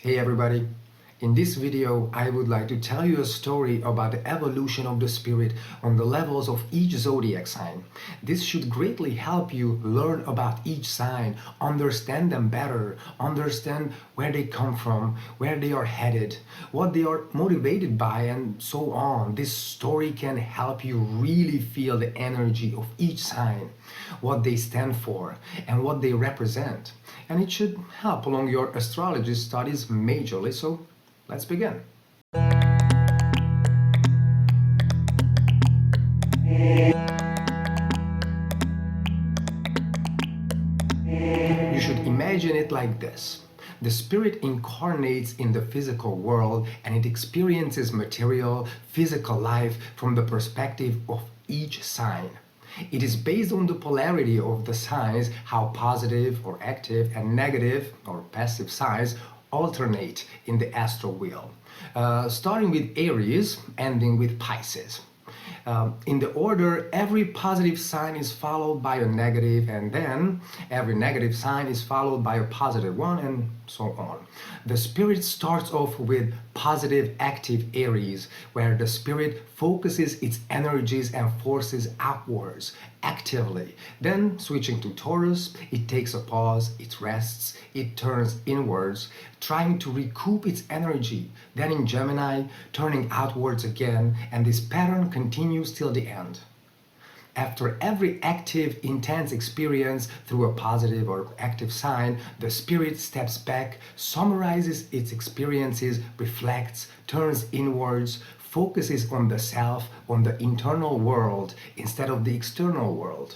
Hey everybody! In this video, I would like to tell you a story about the evolution of the spirit on the levels of each zodiac sign. This should greatly help you learn about each sign, understand them better, understand where they come from, where they are headed, what they are motivated by, and so on. This story can help you really feel the energy of each sign, what they stand for, and what they represent. And it should help along your astrology studies majorly, so let's begin. You should imagine it like this. The spirit incarnates in the physical world and it experiences material, physical life from the perspective of each sign. It is based on the polarity of the signs, how positive or active and negative or passive signs alternate in the astral wheel, starting with Aries, ending with Pisces. In the order, every positive sign is followed by a negative, and then every negative sign is followed by a positive one, and so on. The spirit starts off with positive active Aries, where the spirit focuses its energies and forces upwards actively. Then switching to Taurus, it takes a pause, it rests, it turns inwards, trying to recoup its energy. Then in Gemini, turning outwards again, and this pattern continues till the end. After every active, intense experience through a positive or active sign, the spirit steps back, summarizes its experiences, reflects, turns inwards, focuses on the self, on the internal world, instead of the external world.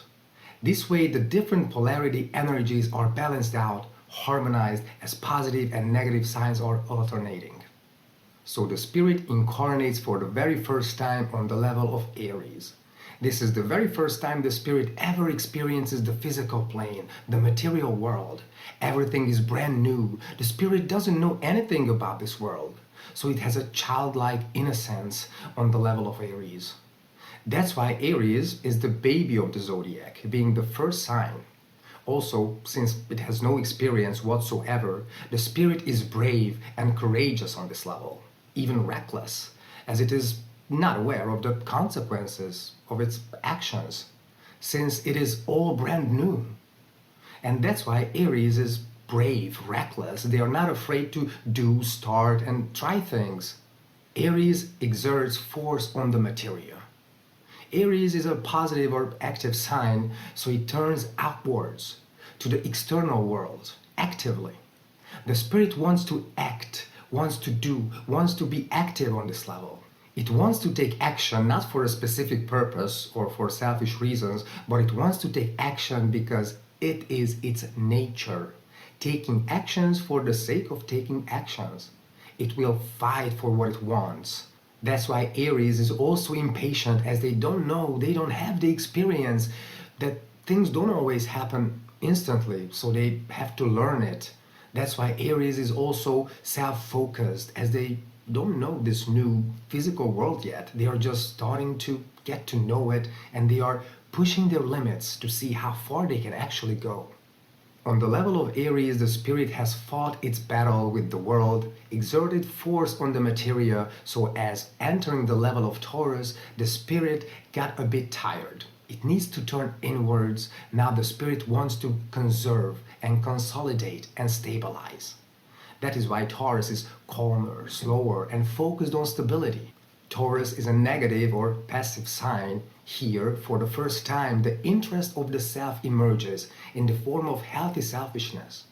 This way, the different polarity energies are balanced out, harmonized, as positive and negative signs are alternating. So the spirit incarnates for the very first time on the level of Aries. This is the very first time the spirit ever experiences the physical plane, the material world. Everything is brand new. The spirit doesn't know anything about this world, so it has a childlike innocence on the level of Aries. That's why Aries is the baby of the zodiac, being the first sign. Also, since it has no experience whatsoever, the spirit is brave and courageous on this level, even reckless, as it is not aware of the consequences of its actions, since it is all brand new. And that's why Aries is brave, reckless. They are not afraid to do, start, and try things. Aries exerts force on the materia. Aries is a positive or active sign, so it turns upwards to the external world actively. The spirit wants to act, wants to do, wants to be active on this level. It wants to take action not for a specific purpose or for selfish reasons, but it wants to take action because it is its nature. Taking actions for the sake of taking actions. It will fight for what it wants. That's why Aries is also impatient, as they don't know, they don't have the experience that things don't always happen instantly, so they have to learn it. That's why Aries is also self-focused, as they don't know this new physical world yet. They are just starting to get to know it, and they are pushing their limits to see how far they can actually go. On the level of Aries, the spirit has fought its battle with the world, exerted force on the materia, so as entering the level of Taurus, the spirit got a bit tired. It needs to turn inwards. Now the spirit wants to conserve and consolidate and stabilize. That is why Taurus is calmer, slower, and focused on stability. Taurus is a negative or passive sign. Here, for the first time, the interest of the self emerges in the form of healthy selfishness.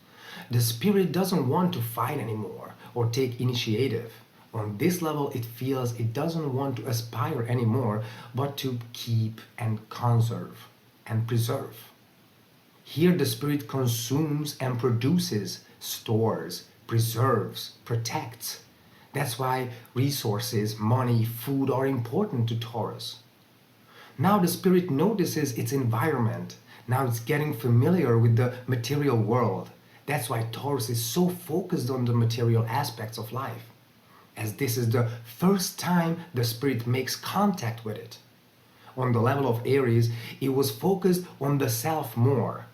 The spirit doesn't want to fight anymore or take initiative. On this level, it feels it doesn't want to aspire anymore, but to keep and conserve and preserve. Here, the spirit consumes and produces, stores, preserves, protects. That's why resources, money, food are important to Taurus. Now the spirit notices its environment. Now it's getting familiar with the material world. That's why Taurus is so focused on the material aspects of life, as this is the first time the spirit makes contact with it. On the level of Aries, it was focused on the self more.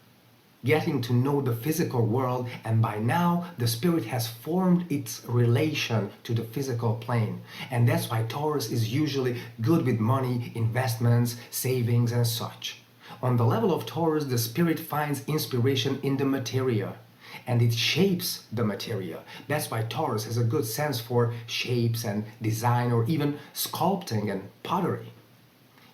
getting to know the physical world, and by now the spirit has formed its relation to the physical plane. And that's why Taurus is usually good with money, investments, savings, and such. On the level of Taurus, the spirit finds inspiration in the materia, and it shapes the materia. That's why Taurus has a good sense for shapes and design, or even sculpting and pottery.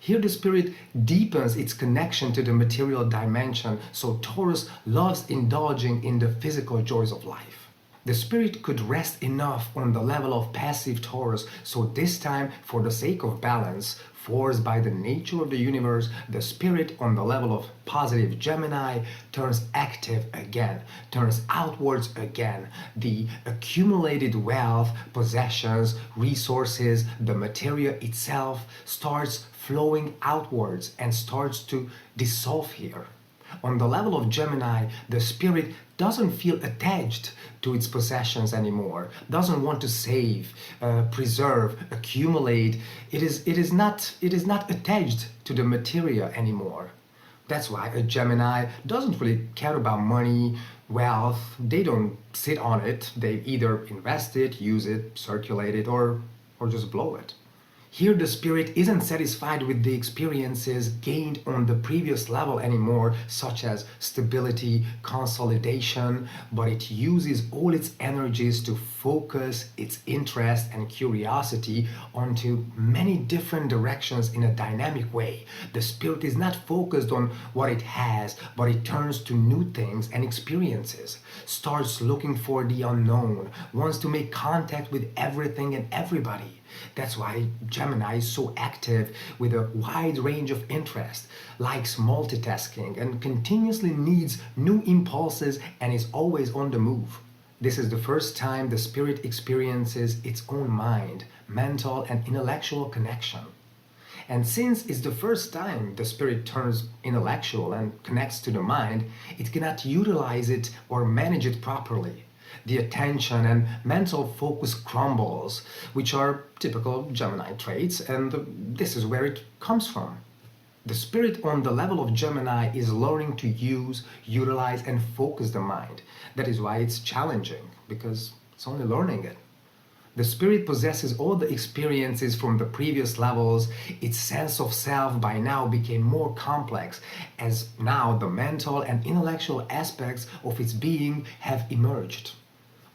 Here the spirit deepens its connection to the material dimension, so Taurus loves indulging in the physical joys of life. The spirit could rest enough on the level of passive Taurus, so this time, for the sake of balance, forced by the nature of the universe, the spirit on the level of positive Gemini turns active again, turns outwards again. The accumulated wealth, possessions, resources, the materia itself starts flowing outwards and starts to dissolve here. On the level of Gemini, the spirit doesn't feel attached to its possessions anymore, doesn't want to save, preserve, accumulate. It is not attached to the materia anymore. That's why a Gemini doesn't really care about money, wealth. They don't sit on it. They either invest it, use it, circulate it, or just blow it. Here the spirit isn't satisfied with the experiences gained on the previous level anymore, such as stability, consolidation, but it uses all its energies to focus its interest and curiosity onto many different directions in a dynamic way. The spirit is not focused on what it has, but it turns to new things and experiences, starts looking for the unknown, wants to make contact with everything and everybody. That's why Gemini is so active with a wide range of interest, likes multitasking, and continuously needs new impulses and is always on the move. This is the first time the spirit experiences its own mind, mental and intellectual connection. And since it's the first time the spirit turns intellectual and connects to the mind, it cannot utilize it or manage it properly. The attention and mental focus crumbles, which are typical Gemini traits, and this is where it comes from. The spirit on the level of Gemini is learning to use, utilize, and focus the mind. That is why it's challenging, because it's only learning it. The spirit possesses all the experiences from the previous levels. Its sense of self by now became more complex, as now the mental and intellectual aspects of its being have emerged.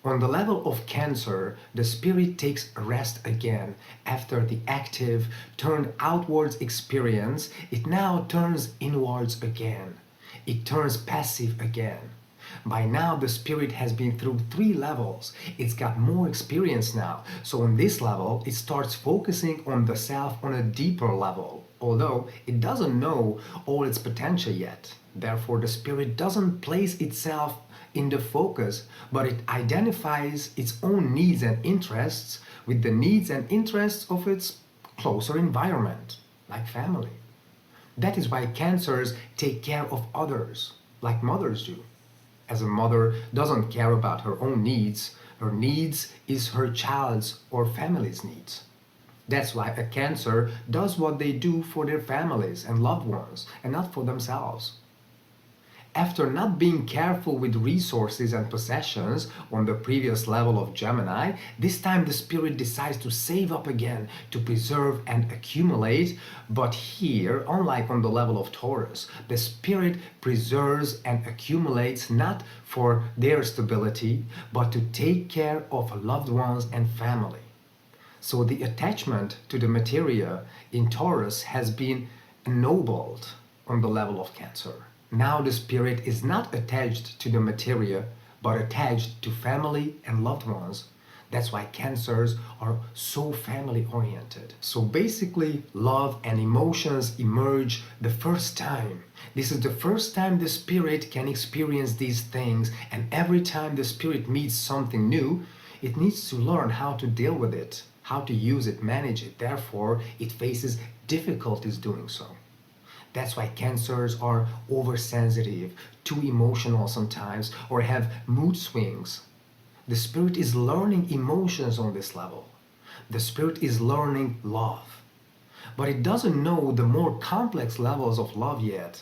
On the level of Cancer, the spirit takes rest again. After the active, turned outwards experience, it now turns inwards again. It turns passive again. By now, the spirit has been through 3 levels. It's got more experience now. So on this level, it starts focusing on the self on a deeper level, although it doesn't know all its potential yet. Therefore, the spirit doesn't place itself in the focus, but it identifies its own needs and interests with the needs and interests of its closer environment, like family. That is why Cancers take care of others, like mothers do. As a mother doesn't care about her own needs, her needs is her child's or family's needs. That's why a Cancer does what they do for their families and loved ones, and not for themselves. After not being careful with resources and possessions on the previous level of Gemini, this time the spirit decides to save up again, to preserve and accumulate. But here, unlike on the level of Taurus, the spirit preserves and accumulates not for their stability, but to take care of loved ones and family. So the attachment to the materia in Taurus has been ennobled on the level of Cancer. Now the spirit is not attached to the materia, but attached to family and loved ones. That's why Cancers are so family oriented. So basically, love and emotions emerge the first time. This is the first time the spirit can experience these things, and every time the spirit meets something new, it needs to learn how to deal with it, how to use it, manage it. Therefore, it faces difficulties doing so. That's why Cancers are oversensitive, too emotional sometimes, or have mood swings. The spirit is learning emotions on this level. The spirit is learning love. But it doesn't know the more complex levels of love yet.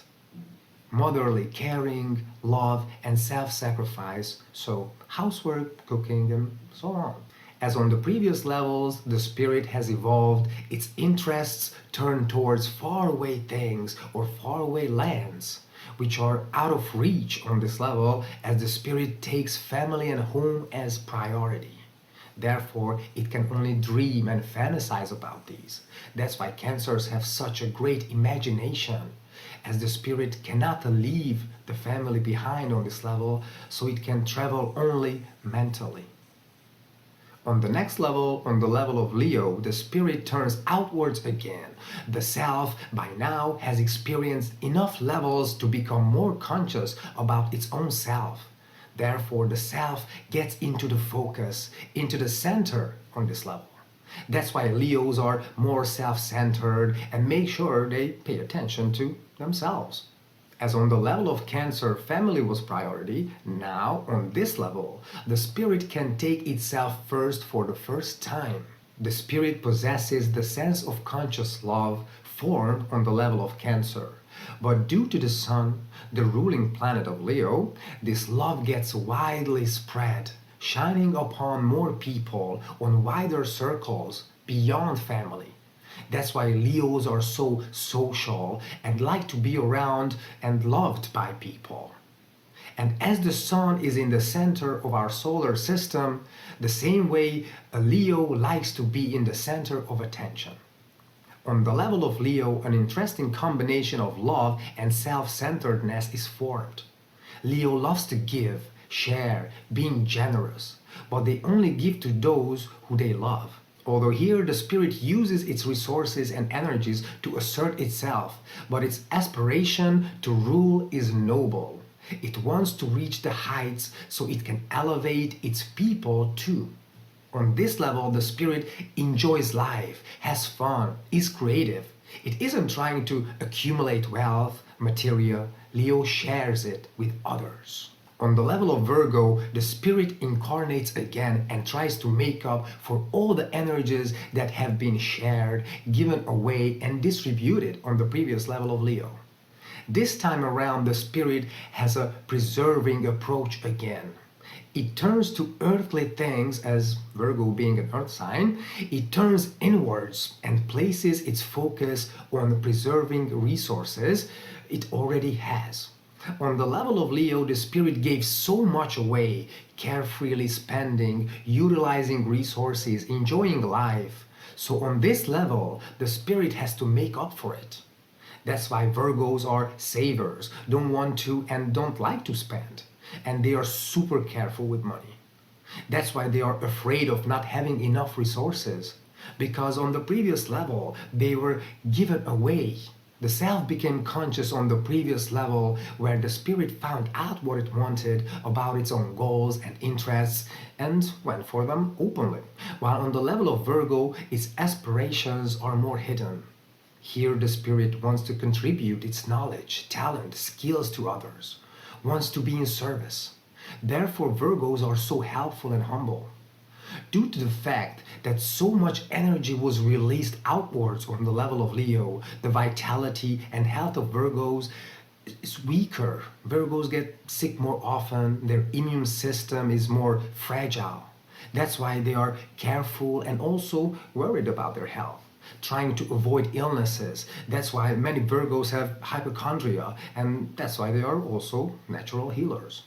motherly caring, love, and self-sacrifice, so housework, cooking, and so on. As on the previous levels, the spirit has evolved, its interests turn towards faraway things or faraway lands, which are out of reach on this level as the spirit takes family and home as priority. Therefore, it can only dream and fantasize about these. That's why Cancers have such a great imagination, as the spirit cannot leave the family behind on this level, so it can travel only mentally. On the next level, on the level of Leo, the spirit turns outwards again. The self, by now, has experienced enough levels to become more conscious about its own self. Therefore, the self gets into the focus, into the center on this level. That's why Leos are more self-centered and make sure they pay attention to themselves. As on the level of Cancer, family was priority, now on this level, the spirit can take itself first for the first time. The spirit possesses the sense of conscious love formed on the level of Cancer. But due to the Sun, the ruling planet of Leo, this love gets widely spread, shining upon more people on wider circles beyond family. That's why Leos are so social and like to be around and loved by people. And as the Sun is in the center of our solar system, the same way a Leo likes to be in the center of attention. On the level of Leo, an interesting combination of love and self-centeredness is formed. Leo loves to give, share, being generous, but they only give to those who they love. Although here the spirit uses its resources and energies to assert itself, but its aspiration to rule is noble. It wants to reach the heights so it can elevate its people too. On this level, the spirit enjoys life, has fun, is creative. It isn't trying to accumulate wealth, material. Leo shares it with others. On the level of Virgo, the spirit incarnates again and tries to make up for all the energies that have been shared, given away, and distributed on the previous level of Leo. This time around, the spirit has a preserving approach again. It turns to earthly things, as Virgo being an earth sign, it turns inwards and places its focus on preserving resources it already has. On the level of Leo, the spirit gave so much away, carefreely spending, utilizing resources, enjoying life. So on this level, the spirit has to make up for it. That's why Virgos are savers, don't want to and don't like to spend. And they are super careful with money. That's why they are afraid of not having enough resources. Because on the previous level, they were given away. The self became conscious on the previous level where the spirit found out what it wanted about its own goals and interests and went for them openly. While on the level of Virgo, its aspirations are more hidden. Here the spirit wants to contribute its knowledge, talent, skills to others, wants to be in service. Therefore, Virgos are so helpful and humble. Due to the fact that so much energy was released outwards on the level of Leo, the vitality and health of Virgos is weaker. Virgos get sick more often, their immune system is more fragile. That's why they are careful and also worried about their health, trying to avoid illnesses. That's why many Virgos have hypochondria, and that's why they are also natural healers.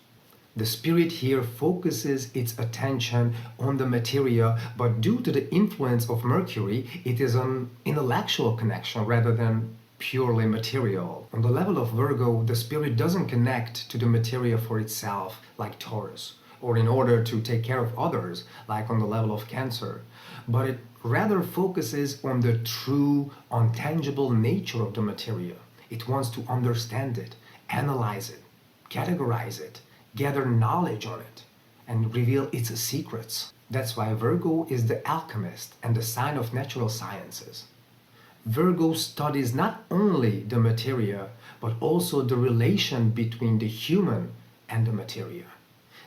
The spirit here focuses its attention on the materia, but due to the influence of Mercury, it is an intellectual connection rather than purely material. On the level of Virgo, the spirit doesn't connect to the materia for itself, like Taurus, or in order to take care of others, like on the level of Cancer, but it rather focuses on the true, untangible nature of the materia. It wants to understand it, analyze it, categorize it, gather knowledge on it, and reveal its secrets. That's why Virgo is the alchemist and the sign of natural sciences. Virgo studies not only the materia, but also the relation between the human and the materia.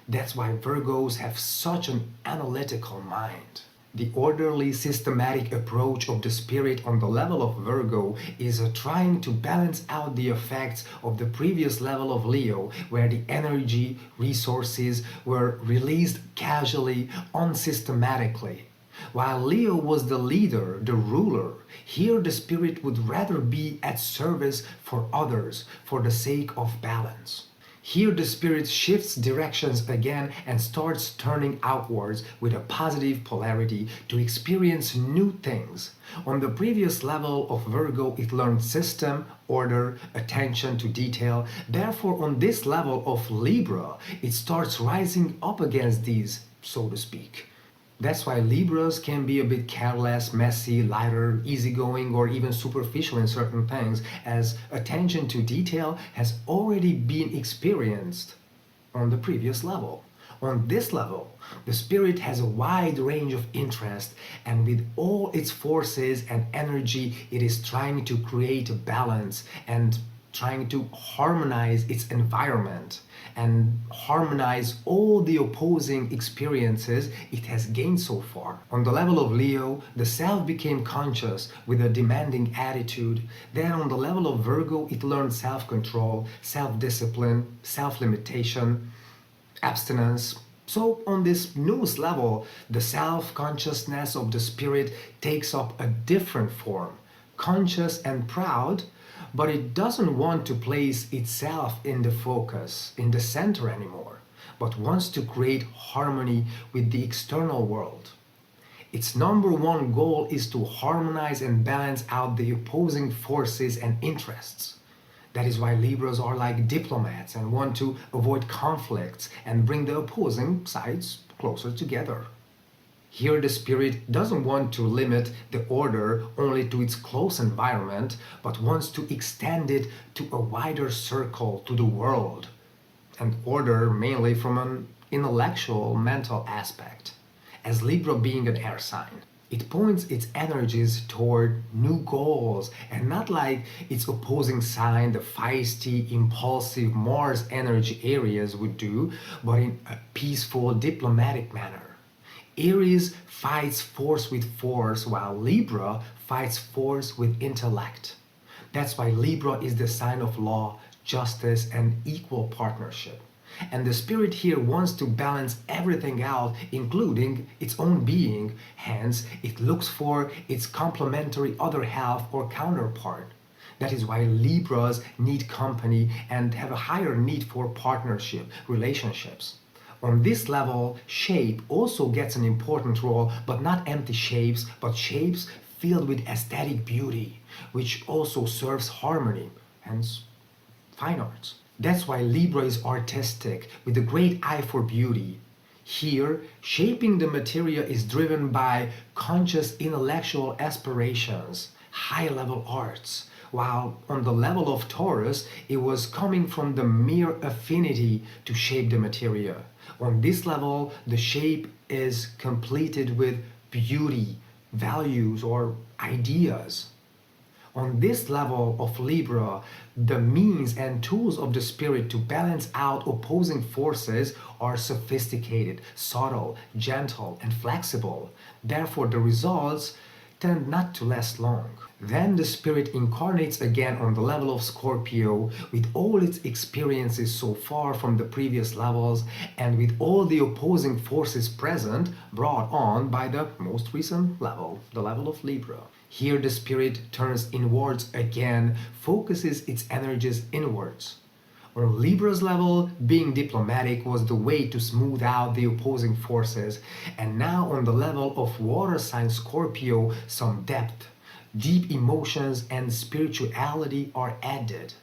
That's why Virgos have such an analytical mind. The orderly, systematic approach of the spirit on the level of Virgo is trying to balance out the effects of the previous level of Leo, where the energy, resources were released casually, unsystematically. While Leo was the leader, the ruler, here the spirit would rather be at service for others for the sake of balance. Here the spirit shifts directions again and starts turning outwards with a positive polarity to experience new things. On the previous level of Virgo, it learned system, order, attention to detail. Therefore, on this level of Libra, it starts rising up against these, so to speak. That's why Libras can be a bit careless, messy, lighter, easygoing, or even superficial in certain things, as attention to detail has already been experienced on the previous level. On this level, the spirit has a wide range of interest, and with all its forces and energy, it is trying to create a balance and trying to harmonize its environment and harmonize all the opposing experiences it has gained so far. On the level of Leo, the self became conscious with a demanding attitude. Then on the level of Virgo, it learned self-control, self-discipline, self-limitation, abstinence. So on this newest level, the self-consciousness of the spirit takes up a different form, conscious and proud, but it doesn't want to place itself in the focus, in the center anymore, but wants to create harmony with the external world. Its number one goal is to harmonize and balance out the opposing forces and interests. That is why Libras are like diplomats and want to avoid conflicts and bring the opposing sides closer together. Here the spirit doesn't want to limit the order only to its close environment, but wants to extend it to a wider circle, to the world. And order mainly from an intellectual, mental aspect. As Libra being an air sign, it points its energies toward new goals, and not like its opposing sign, the feisty, impulsive Mars energy Aries would do, but in a peaceful, diplomatic manner. Aries fights force with force, while Libra fights force with intellect. That's why Libra is the sign of law, justice, and equal partnership. And the spirit here wants to balance everything out, including its own being. Hence, it looks for its complementary other half or counterpart. That is why Libras need company and have a higher need for partnership, relationships. On this level, shape also gets an important role, but not empty shapes, but shapes filled with aesthetic beauty, which also serves harmony, hence fine arts. That's why Libra is artistic, with a great eye for beauty. Here, shaping the material is driven by conscious intellectual aspirations, high-level arts, while on the level of Taurus, it was coming from the mere affinity to shape the material. On this level, the shape is completed with beauty, values, or ideas. On this level of Libra, the means and tools of the spirit to balance out opposing forces are sophisticated, subtle, gentle, and flexible. Therefore, the results tend not to last long. Then the spirit incarnates again on the level of Scorpio with all its experiences so far from the previous levels and with all the opposing forces present brought on by the most recent level, the level of Libra. Here the spirit turns inwards again, focuses its energies inwards. On Libra's level, being diplomatic was the way to smooth out the opposing forces, and now on the level of water sign Scorpio, some depth, deep emotions and spirituality are added.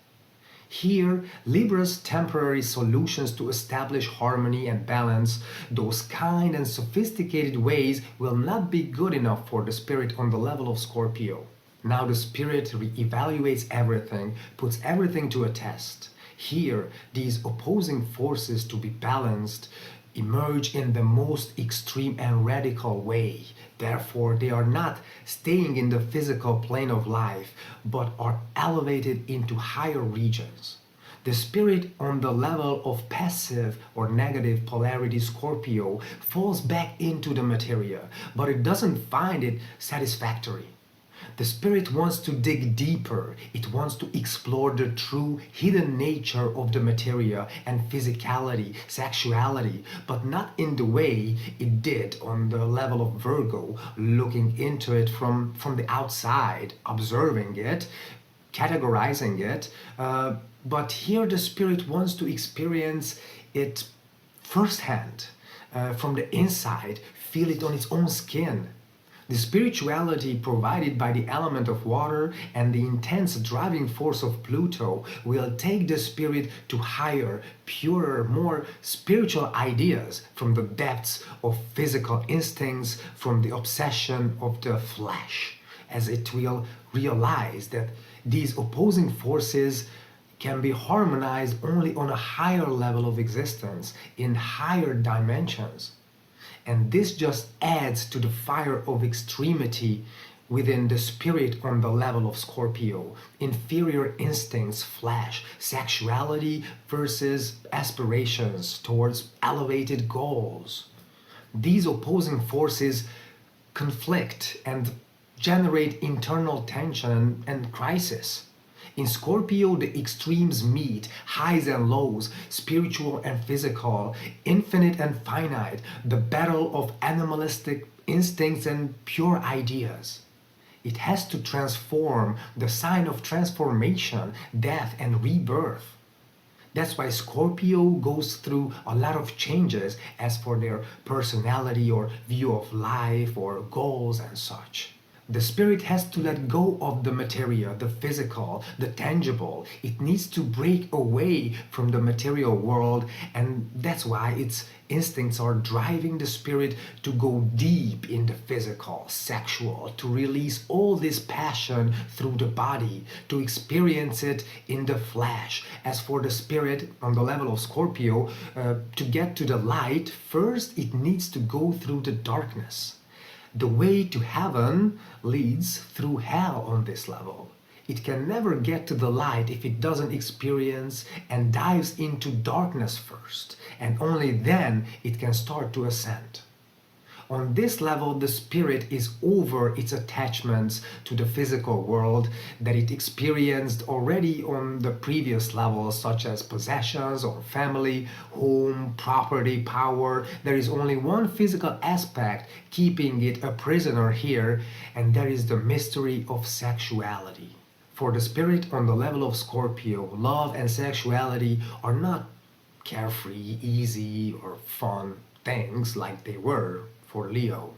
Here, Libra's temporary solutions to establish harmony and balance, those kind and sophisticated ways, will not be good enough for the spirit on the level of Scorpio. Now the spirit re-evaluates everything, puts everything to a test. Here, these opposing forces to be balanced emerge in the most extreme and radical way. Therefore, they are not staying in the physical plane of life, but are elevated into higher regions. The spirit on the level of passive or negative polarity Scorpio falls back into the materia, but it doesn't find it satisfactory. The spirit wants to dig deeper. It wants to explore the true hidden nature of the materia and physicality, sexuality, but not in the way it did on the level of Virgo, looking into it from the outside, observing it, categorizing it. But here the spirit wants to experience it firsthand, from the inside, feel it on its own skin. The spirituality provided by the element of water and the intense driving force of Pluto will take the spirit to higher, purer, more spiritual ideas from the depths of physical instincts, from the obsession of the flesh, as it will realize that these opposing forces can be harmonized only on a higher level of existence, in higher dimensions. And this just adds to the fire of extremity within the spirit on the level of Scorpio. Inferior instincts, flesh, sexuality versus aspirations towards elevated goals. These opposing forces conflict and generate internal tension and crisis. In Scorpio, the extremes meet, highs and lows, spiritual and physical, infinite and finite, the battle of animalistic instincts and pure ideas. It has to transform, the sign of transformation, death and rebirth. That's why Scorpio goes through a lot of changes as for their personality or view of life or goals and such. The spirit has to let go of the materia, the physical, the tangible. It needs to break away from the material world, and that's why its instincts are driving the spirit to go deep in the physical, sexual, to release all this passion through the body, to experience it in the flesh. As for the spirit on the level of Scorpio, to get to the light, first it needs to go through the darkness. The way to heaven leads through hell on this level. It can never get to the light if it doesn't experience and dives into darkness first, and only then it can start to ascend. On this level, the spirit is over its attachments to the physical world that it experienced already on the previous levels, such as possessions or family, home, property, power. There is only one physical aspect keeping it a prisoner here, and that is the mystery of sexuality. For the spirit on the level of Scorpio, love and sexuality are not carefree, easy, or fun things like they were for Leo.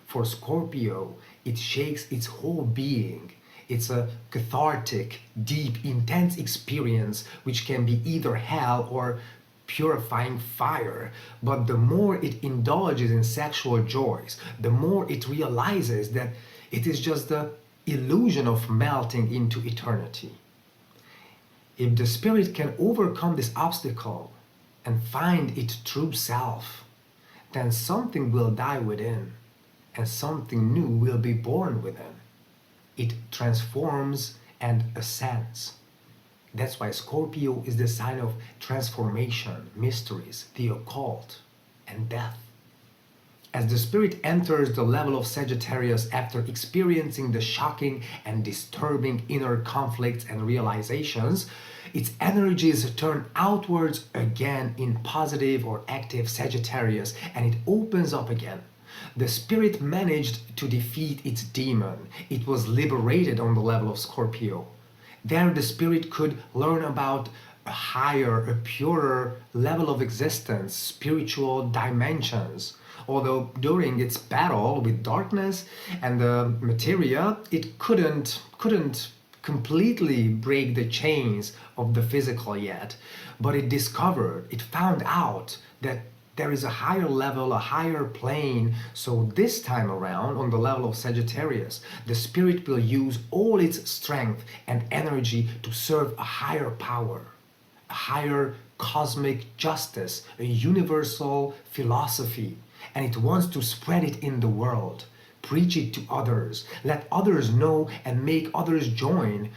For Scorpio, it shakes its whole being. It's a cathartic, deep, intense experience which can be either hell or purifying fire. But the more it indulges in sexual joys, the more it realizes that it is just the illusion of melting into eternity. If the spirit can overcome this obstacle and find its true self, then something will die within, and something new will be born within. It transforms and ascends. That's why Scorpio is the sign of transformation, mysteries, the occult, and death. As the spirit enters the level of Sagittarius after experiencing the shocking and disturbing inner conflicts and realizations, its energies turn outwards again in positive or active Sagittarius, and it opens up again. The spirit managed to defeat its demon. It was liberated on the level of Scorpio. There the spirit could learn about a higher, a purer level of existence, spiritual dimensions. Although during its battle with darkness and the materia, it couldn't completely break the chains of the physical yet. But it found out that there is a higher level, a higher plane. So this time around, on the level of Sagittarius, the spirit will use all its strength and energy to serve a higher power, a higher cosmic justice, a universal philosophy. And it wants to spread it in the world, preach it to others, let others know and make others join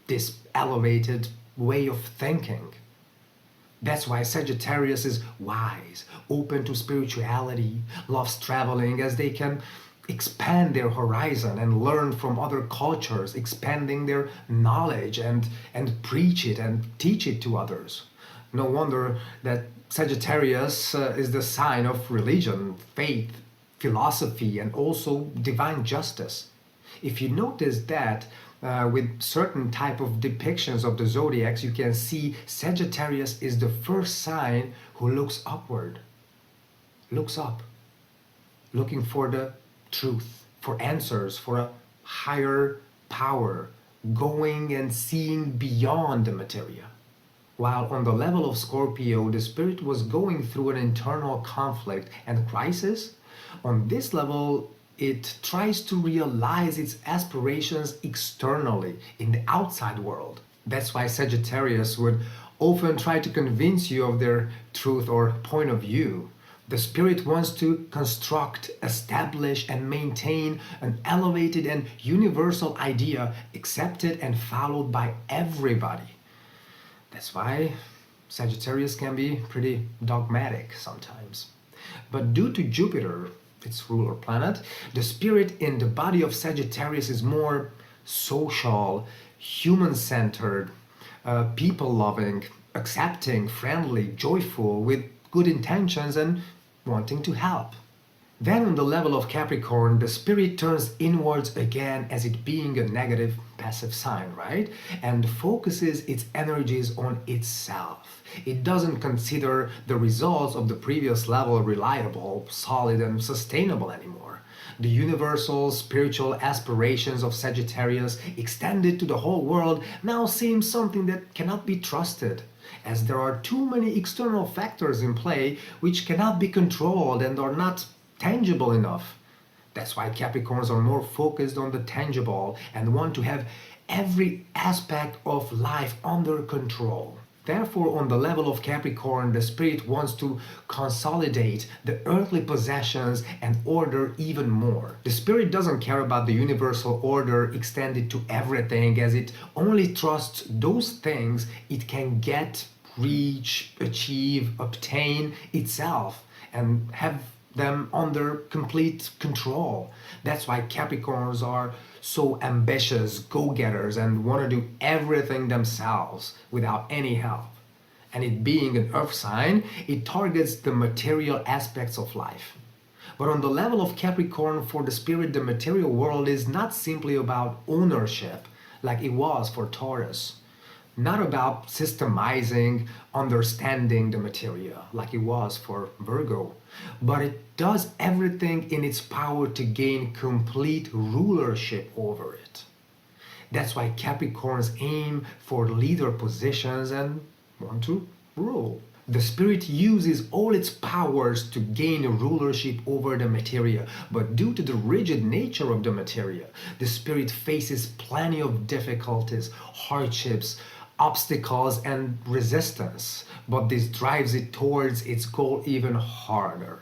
this elevated way of thinking. That's why Sagittarius is wise, open to spirituality, loves traveling as they can expand their horizon and learn from other cultures, expanding their knowledge and preach it and teach it to others. No wonder that Sagittarius is the sign of religion, faith, philosophy, and also divine justice. If you notice that with certain type of depictions of the zodiacs, you can see Sagittarius is the first sign who looks upward, looks up, looking for the truth, for answers, for a higher power, going and seeing beyond the materia. While on the level of Scorpio, the spirit was going through an internal conflict and crisis, on this level, it tries to realize its aspirations externally in the outside world. That's why Sagittarius would often try to convince you of their truth or point of view. The spirit wants to construct, establish, and maintain an elevated and universal idea accepted and followed by everybody. That's why Sagittarius can be pretty dogmatic sometimes. But due to Jupiter, its ruler planet, the spirit in the body of Sagittarius is more social, human-centered, people-loving, accepting, friendly, joyful, with good intentions and wanting to help. Then on the level of Capricorn, the spirit turns inwards again as it being a negative passive sign, right? And focuses its energies on itself. It doesn't consider the results of the previous level reliable, solid, and sustainable anymore. The universal spiritual aspirations of Sagittarius extended to the whole world now seem something that cannot be trusted, as there are too many external factors in play which cannot be controlled and are not tangible enough. That's why Capricorns are more focused on the tangible and want to have every aspect of life under control. Therefore, on the level of Capricorn, the spirit wants to consolidate the earthly possessions and order even more. The spirit doesn't care about the universal order extended to everything, as it only trusts those things it can get, reach, achieve, obtain itself, and have them under complete control. That's why Capricorns are so ambitious, go-getters, and want to do everything themselves without any help. And it being an earth sign, it targets the material aspects of life. But on the level of Capricorn, for the spirit, the material world is not simply about ownership like it was for Taurus. Not about systemizing, understanding the material like it was for Virgo, but it does everything in its power to gain complete rulership over it. That's why Capricorns aim for leader positions and want to rule. The spirit uses all its powers to gain rulership over the materia, but due to the rigid nature of the materia, the spirit faces plenty of difficulties, hardships, obstacles, and resistance, but this drives it towards its goal even harder.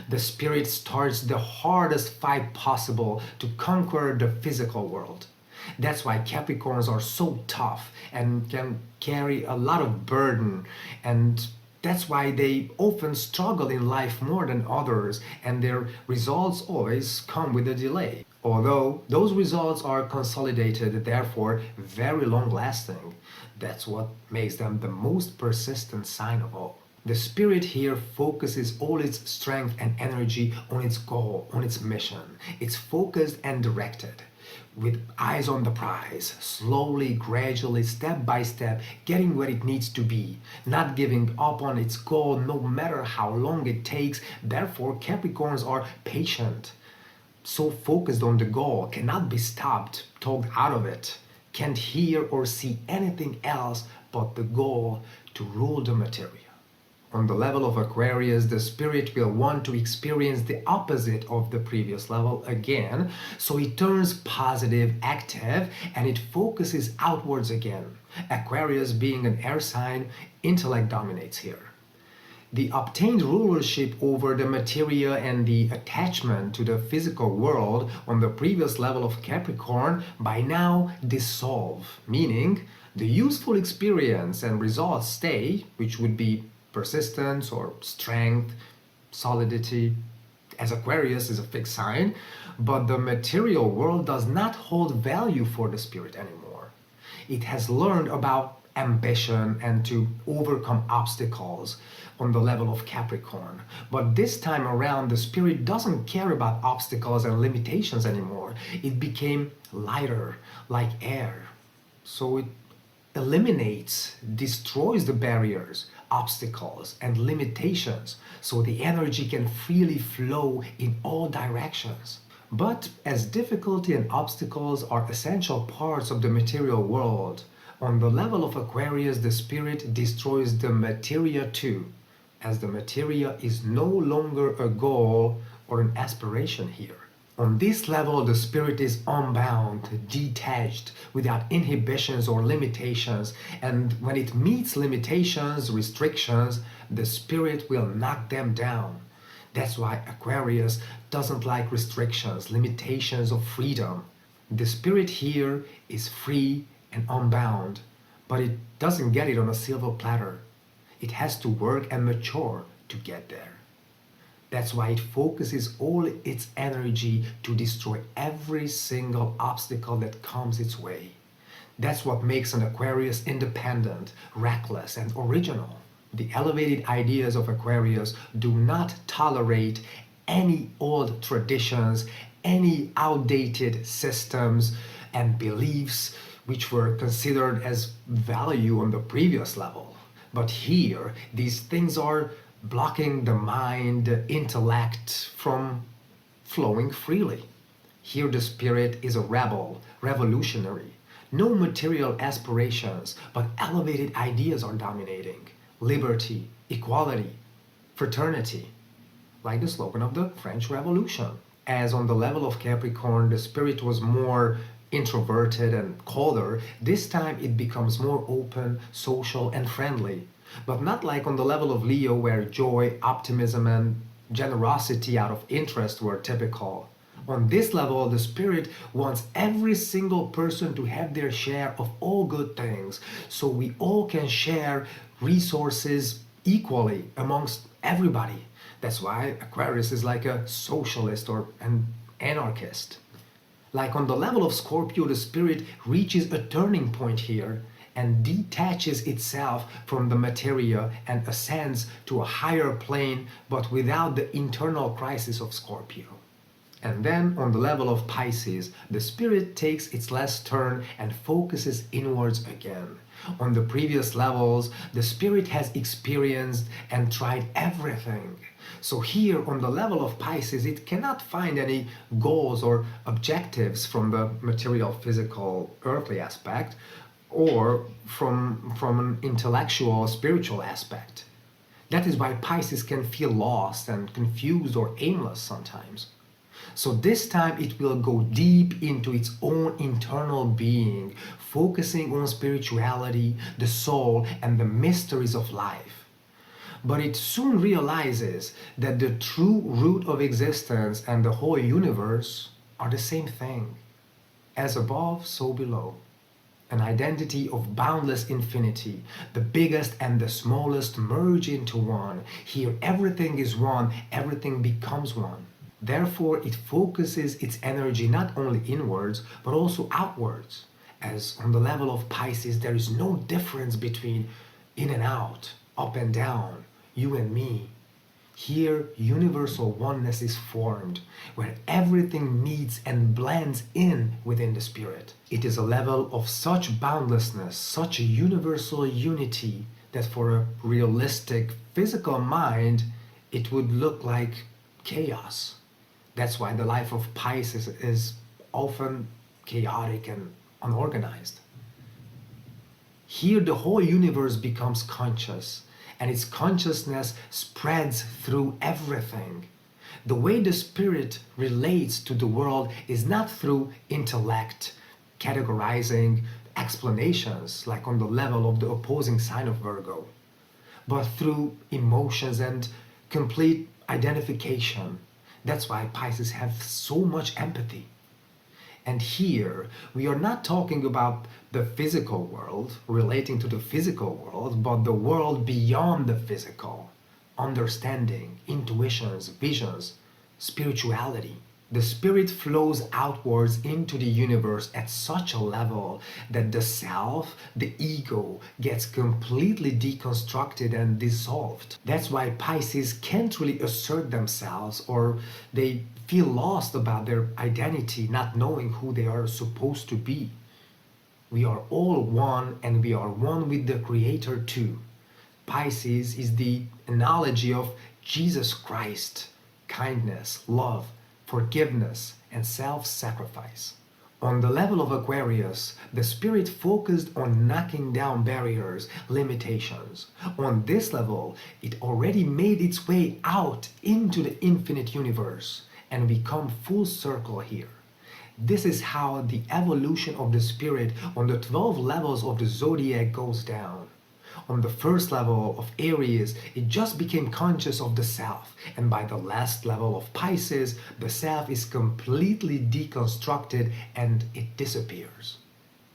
The spirit starts the hardest fight possible to conquer the physical world. That's why Capricorns are so tough and can carry a lot of burden, and that's why they often struggle in life more than others, and their results always come with a delay. Although those results are consolidated, therefore very long-lasting. That's what makes them the most persistent sign of all. The spirit here focuses all its strength and energy on its goal, on its mission. It's focused and directed, with eyes on the prize, slowly, gradually, step by step, getting where it needs to be, not giving up on its goal no matter how long it takes. Therefore, Capricorns are patient, so focused on the goal, cannot be stopped, talked out of it, can't hear or see anything else but the goal to rule the materia. On the level of Aquarius, the spirit will want to experience the opposite of the previous level again, so it turns positive, active, and it focuses outwards again. Aquarius being an air sign, intellect dominates here. The obtained rulership over the materia and the attachment to the physical world on the previous level of Capricorn by now dissolve, meaning The useful experience and results stay, which would be persistence or strength, solidity, as Aquarius is a fixed sign, but the material world does not hold value for the spirit anymore. It has learned about ambition and to overcome obstacles on the level of Capricorn. But this time around, the spirit doesn't care about obstacles and limitations anymore. It became lighter, like air. So it eliminates, destroys the barriers, obstacles, and limitations, so the energy can freely flow in all directions. But as difficulty and obstacles are essential parts of the material world, on the level of Aquarius, the spirit destroys the materia too, as the materia is no longer a goal or an aspiration here. On this level, the spirit is unbound, detached, without inhibitions or limitations, and when it meets limitations, restrictions, the spirit will knock them down. That's why Aquarius doesn't like restrictions, limitations of freedom. The spirit here is free and unbound, but it doesn't get it on a silver platter. It has to work and mature to get there. That's why it focuses all its energy to destroy every single obstacle that comes its way. That's what makes an Aquarius independent, reckless, and original. The elevated ideas of Aquarius do not tolerate any old traditions, any outdated systems and beliefs which were considered as value on the previous level. But here, these things are blocking the mind, the intellect from flowing freely. Here the spirit is a rebel, revolutionary. No material aspirations, but elevated ideas are dominating. Liberty, equality, fraternity, like the slogan of the French Revolution. As on the level of Capricorn, the spirit was more introverted and colder, this time it becomes more open, social, and friendly. But not like on the level of Leo, where joy, optimism, and generosity out of interest were typical. On this level, the spirit wants every single person to have their share of all good things, so we all can share resources equally amongst everybody. That's why Aquarius is like a socialist or an anarchist. Like on the level of Scorpio, the spirit reaches a turning point here and detaches itself from the materia and ascends to a higher plane, but without the internal crisis of Scorpio. And then on the level of Pisces, the spirit takes its last turn and focuses inwards again. On the previous levels, the spirit has experienced and tried everything. So here on the level of Pisces, it cannot find any goals or objectives from the material, physical, earthly aspect, or from an intellectual, spiritual aspect. That is why Pisces can feel lost and confused or aimless sometimes. So this time it will go deep into its own internal being, focusing on spirituality, the soul, and the mysteries of life. But it soon realizes that the true root of existence and the whole universe are the same thing. As above, so below. An identity of boundless infinity. The biggest and the smallest merge into one. Here everything is one, everything becomes one. Therefore, it focuses its energy not only inwards, but also outwards. As on the level of Pisces, there is no difference between in and out, up and down, you and me. Here, universal oneness is formed, where everything meets and blends in within the spirit. It is a level of such boundlessness, such a universal unity, that for a realistic physical mind, it would look like chaos. That's why the life of Pisces is often chaotic and unorganized. Here, the whole universe becomes conscious, and its consciousness spreads through everything. The way the spirit relates to the world is not through intellect, categorizing, explanations, like on the level of the opposing sign of Virgo, but through emotions and complete identification. That's why Pisces have so much empathy. And here, we are not talking about the physical world, relating to the physical world, but the world beyond the physical. Understanding, intuitions, visions, spirituality. The spirit flows outwards into the universe at such a level that the self, the ego, gets completely deconstructed and dissolved. That's why Pisces can't really assert themselves, or they feel lost about their identity, not knowing who they are supposed to be. We are all one, and we are one with the Creator too. Pisces is the analogy of Jesus Christ, kindness, love, forgiveness, and self-sacrifice. On the level of Aquarius, the spirit focused on knocking down barriers, limitations. On this level, it already made its way out into the infinite universe, and we come full circle here. This is how the evolution of the spirit on the 12 levels of the zodiac goes down. On the first level of Aries, it just became conscious of the self, and by the last level of Pisces, the self is completely deconstructed and it disappears.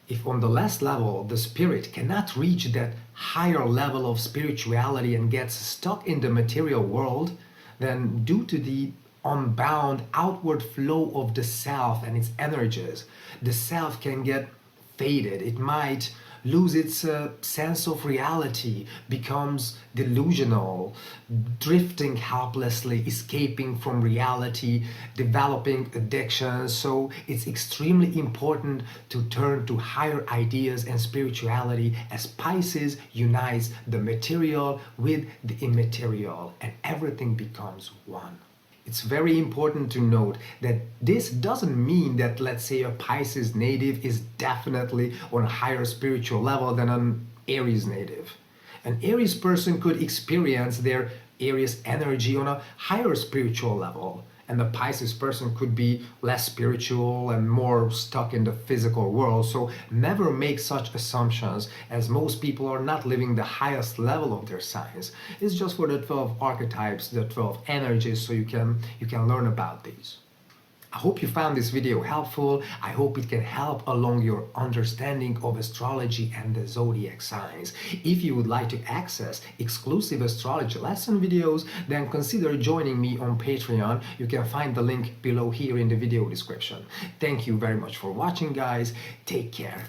If on the last level the spirit cannot reach that higher level of spirituality and gets stuck in the material world, then due to the unbound outward flow of the self and its energies, the self can get faded. It might lose its sense of reality, becomes delusional, drifting helplessly, escaping from reality, developing addictions. So it's extremely important to turn to higher ideas and spirituality, as Pisces unites the material with the immaterial and everything becomes one. It's very important to note that this doesn't mean that, let's say, a Pisces native is definitely on a higher spiritual level than an Aries native. An Aries person could experience their Aries energy on a higher spiritual level, and the Pisces person could be less spiritual and more stuck in the physical world. So never make such assumptions, as most people are not living the highest level of their signs. It's just for the 12 archetypes, the 12 energies, so you can learn about these. I hope you found this video helpful. I hope it can help along your understanding of astrology and the zodiac signs. If you would like to access exclusive astrology lesson videos, then consider joining me on Patreon. You can find the link below here in the video description. Thank you very much for watching, guys. Take care.